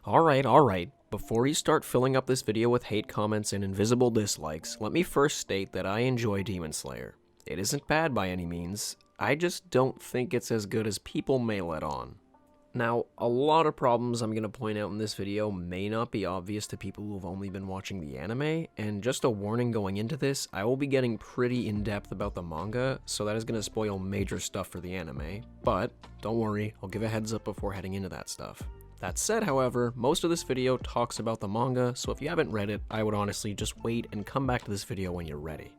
Alright. Before you start filling up this video with hate comments and invisible dislikes, let me first state that I enjoy Demon Slayer. It isn't bad by any means, I just don't think it's as good as people may let on. Now, a lot of problems I'm going to point out in this video may not be obvious to people who have only been watching the anime, and just a warning going into this, I will be getting pretty in-depth about the manga, so that is going to spoil major stuff for the anime, but don't worry, I'll give a heads up before heading into that stuff. That said, however, most of this video talks about the manga, so if you haven't read it, I would honestly just wait and come back to this video when you're ready.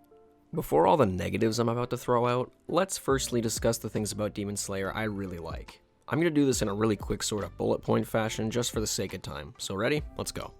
Before all the negatives I'm about to throw out, let's firstly discuss the things about Demon Slayer I really like. I'm going to do this in a really quick sort of bullet point fashion just for the sake of time, so ready? Let's go.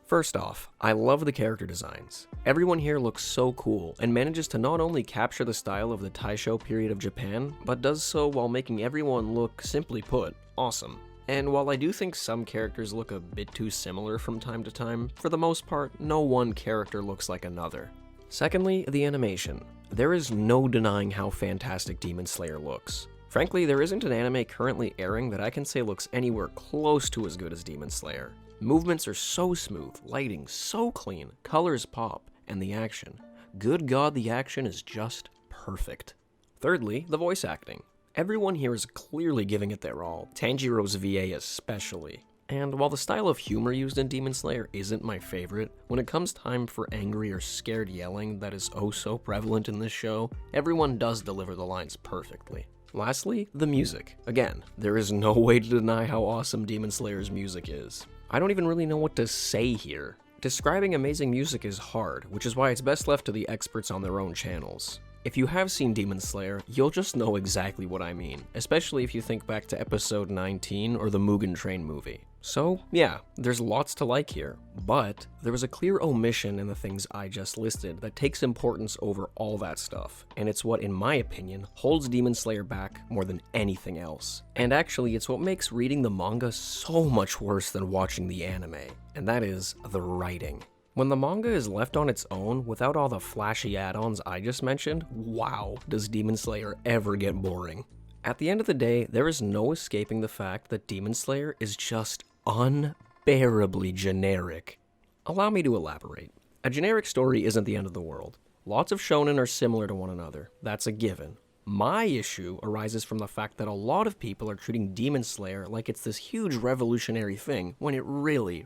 First off, I love the character designs. Everyone here looks so cool and manages to not only capture the style of the Taisho period of Japan, but does so while making everyone look, simply put, awesome. And while I do think some characters look a bit too similar from time to time, for the most part, no one character looks like another. Secondly, the animation. There is no denying how fantastic Demon Slayer looks. Frankly, there isn't an anime currently airing that I can say looks anywhere close to as good as Demon Slayer. Movements are so smooth, lighting so clean, colors pop, and the action. Good God, the action is just perfect. Thirdly, the voice acting. Everyone here is clearly giving it their all, Tanjiro's VA especially. And while the style of humor used in Demon Slayer isn't my favorite, when it comes time for angry or scared yelling that is oh so prevalent in this show, everyone does deliver the lines perfectly. Lastly, the music. Again, there is no way to deny how awesome Demon Slayer's music is. I don't even really know what to say here. Describing amazing music is hard, which is why it's best left to the experts on their own channels. If you have seen Demon Slayer, you'll just know exactly what I mean, especially if you think back to episode 19 or the Mugen Train movie. So, yeah, there's lots to like here, but there was a clear omission in the things I just listed that takes importance over all that stuff, and it's what, in my opinion, holds Demon Slayer back more than anything else. And actually, it's what makes reading the manga so much worse than watching the anime, and that is the writing. When the manga is left on its own, without all the flashy add-ons I just mentioned, wow, does Demon Slayer ever get boring. At the end of the day, there is no escaping the fact that Demon Slayer is just unbearably generic. Allow me to elaborate. A generic story isn't the end of the world. Lots of shonen are similar to one another, that's a given. My issue arises from the fact that a lot of people are treating Demon Slayer like it's this huge revolutionary thing, when it really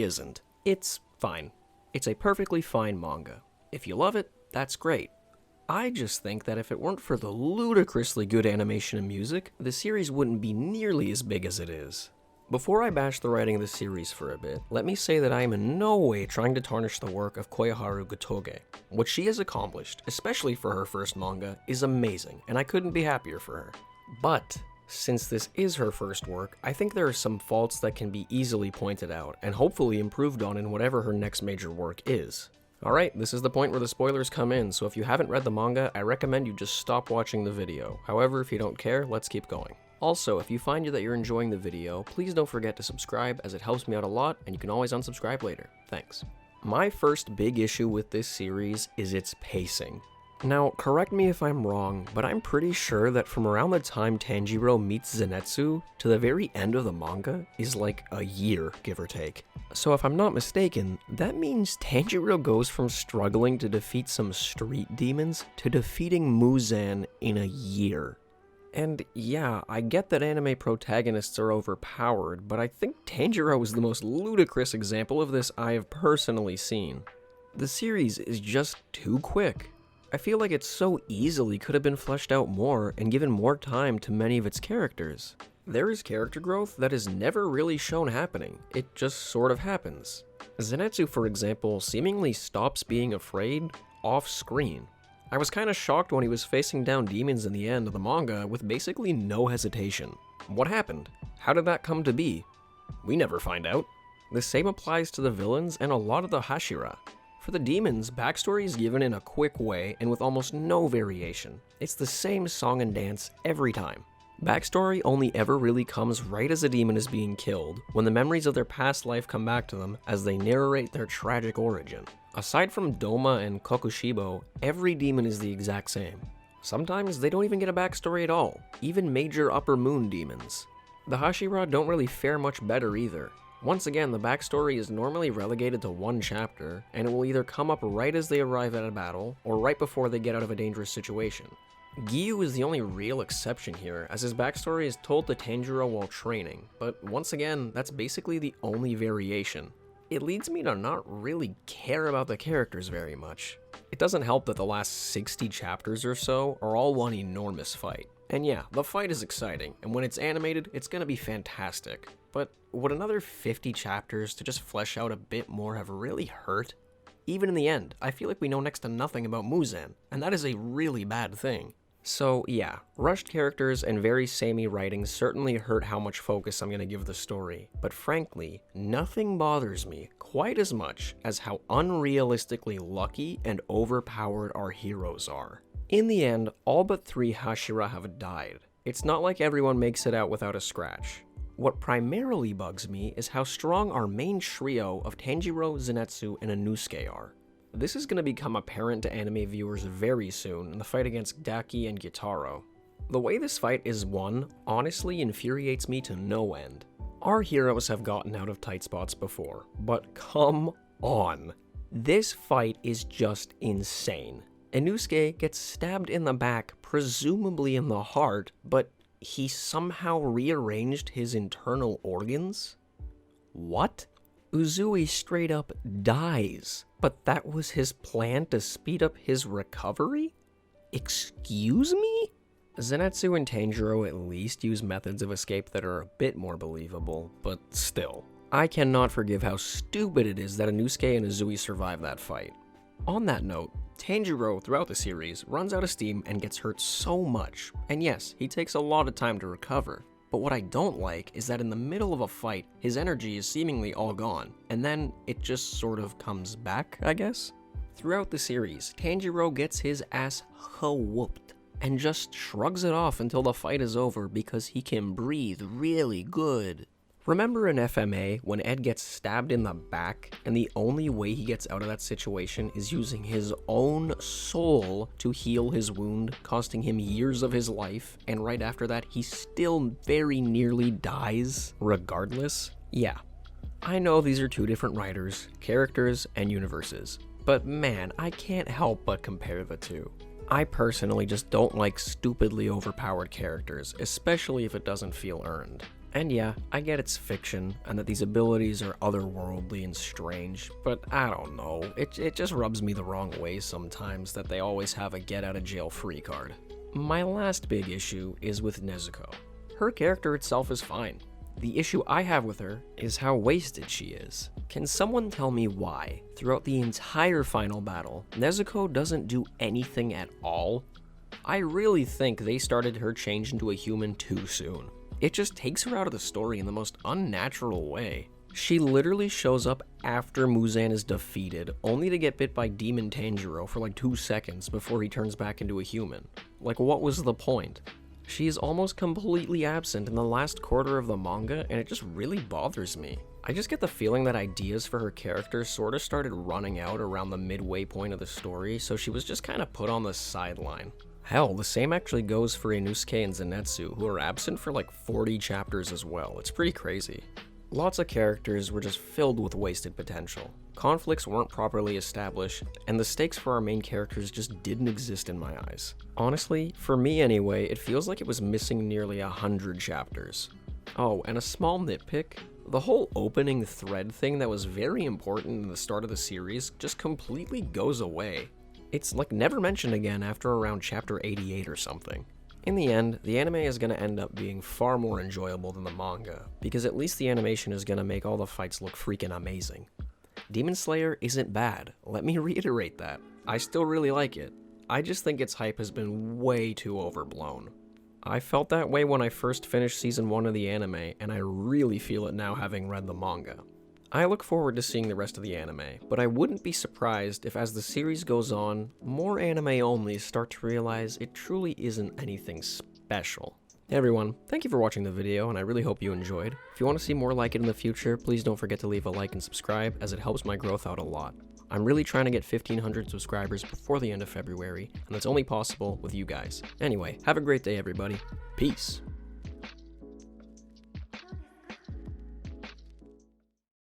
isn't. It's fine. It's a perfectly fine manga. If you love it, that's great. I just think that if it weren't for the ludicrously good animation and music, the series wouldn't be nearly as big as it is. Before I bash the writing of the series for a bit, let me say that I am in no way trying to tarnish the work of Koyoharu Gotoge. What she has accomplished, especially for her first manga, is amazing, and I couldn't be happier for her. But since this is her first work, I think there are some faults that can be easily pointed out, and hopefully improved on in whatever her next major work is. Alright, this is the point where the spoilers come in, so if you haven't read the manga, I recommend you just stop watching the video. However, if you don't care, let's keep going. Also, if you find that you're enjoying the video, please don't forget to subscribe as it helps me out a lot, and you can always unsubscribe later. Thanks. My first big issue with this series is its pacing. Now, correct me if I'm wrong, but I'm pretty sure that from around the time Tanjiro meets Zenitsu to the very end of the manga is like a year, give or take. So if I'm not mistaken, that means Tanjiro goes from struggling to defeat some street demons to defeating Muzan in a year. And yeah, I get that anime protagonists are overpowered, but I think Tanjiro is the most ludicrous example of this I have personally seen. The series is just too quick. I feel like it so easily could have been fleshed out more and given more time to many of its characters. There is character growth that is never really shown happening, it just sort of happens. Zenitsu, for example, seemingly stops being afraid off-screen. I was kinda shocked when he was facing down demons in the end of the manga with basically no hesitation. What happened? How did that come to be? We never find out. The same applies to the villains and a lot of the Hashira. For the demons, backstory is given in a quick way and with almost no variation. It's the same song and dance every time. Backstory only ever really comes right as a demon is being killed, when the memories of their past life come back to them as they narrate their tragic origin. Aside from Doma and Kokushibo, every demon is the exact same. Sometimes they don't even get a backstory at all, even major upper moon demons. The Hashira don't really fare much better either. Once again, the backstory is normally relegated to one chapter, and it will either come up right as they arrive at a battle, or right before they get out of a dangerous situation. Giyu is the only real exception here, as his backstory is told to Tanjiro while training, but once again, that's basically the only variation. It leads me to not really care about the characters very much. It doesn't help that the last 60 chapters or so are all one enormous fight. And yeah, the fight is exciting, and when it's animated, it's gonna be fantastic. But would another 50 chapters to just flesh out a bit more have really hurt? Even in the end, I feel like we know next to nothing about Muzan, and that is a really bad thing. So yeah, rushed characters and very samey writing certainly hurt how much focus I'm gonna give the story, but frankly, nothing bothers me quite as much as how unrealistically lucky and overpowered our heroes are. In the end, all but 3 Hashira have died. It's not like everyone makes it out without a scratch. What primarily bugs me is how strong our main trio of Tanjiro, Zenitsu, and Inosuke are. This is going to become apparent to anime viewers very soon in the fight against Daki and Gyutaro. The way this fight is won honestly infuriates me to no end. Our heroes have gotten out of tight spots before, but come on. This fight is just insane. Inosuke gets stabbed in the back, presumably in the heart, but he somehow rearranged his internal organs? What? Uzui straight up dies, but that was his plan to speed up his recovery? Excuse me? Zenitsu and Tanjiro at least use methods of escape that are a bit more believable, but still. I cannot forgive how stupid it is that Inosuke and Uzui survive that fight. On that note, Tanjiro throughout the series runs out of steam and gets hurt so much, and yes, he takes a lot of time to recover. But what I don't like is that in the middle of a fight, his energy is seemingly all gone, and then it just sort of comes back, I guess? Throughout the series, Tanjiro gets his ass whooped, and just shrugs it off until the fight is over because he can breathe really good. Remember in FMA when Ed gets stabbed in the back, and the only way he gets out of that situation is using his own soul to heal his wound, costing him years of his life, and right after that he still very nearly dies regardless? Yeah. I know these are two different writers, characters, and universes, but man, I can't help but compare the two. I personally just don't like stupidly overpowered characters, especially if it doesn't feel earned. And yeah, I get it's fiction, and that these abilities are otherworldly and strange, but I don't know, it just rubs me the wrong way sometimes that they always have a get-out-of-jail-free card. My last big issue is with Nezuko. Her character itself is fine. The issue I have with her is how wasted she is. Can someone tell me why, throughout the entire final battle, Nezuko doesn't do anything at all? I really think they started her change into a human too soon. It just takes her out of the story in the most unnatural way. She literally shows up after Muzan is defeated, only to get bit by Demon Tanjiro for like 2 seconds before he turns back into a human. Like, what was the point? She is almost completely absent in the last quarter of the manga, and it just really bothers me. I just get the feeling that ideas for her character sort of started running out around the midway point of the story, so she was just kind of put on the sideline. Hell, the same actually goes for Inosuke and Zenitsu, who are absent for like 40 chapters as well. It's pretty crazy. Lots of characters were just filled with wasted potential. Conflicts weren't properly established, and the stakes for our main characters just didn't exist in my eyes. Honestly, for me anyway, it feels like it was missing nearly 100 chapters. Oh, and a small nitpick, the whole opening thread thing that was very important in the start of the series just completely goes away. It's like never mentioned again after around chapter 88 or something. In the end, the anime is going to end up being far more enjoyable than the manga, because at least the animation is going to make all the fights look freaking amazing. Demon Slayer isn't bad, let me reiterate that. I still really like it. I just think its hype has been way too overblown. I felt that way when I first finished season 1 of the anime, and I really feel it now having read the manga. I look forward to seeing the rest of the anime, but I wouldn't be surprised if as the series goes on, more anime-onlys start to realize it truly isn't anything special. Hey everyone, thank you for watching the video, and I really hope you enjoyed. If you want to see more like it in the future, please don't forget to leave a like and subscribe, as it helps my growth out a lot. I'm really trying to get 1,500 subscribers before the end of February, and that's only possible with you guys. Anyway, have a great day everybody. Peace!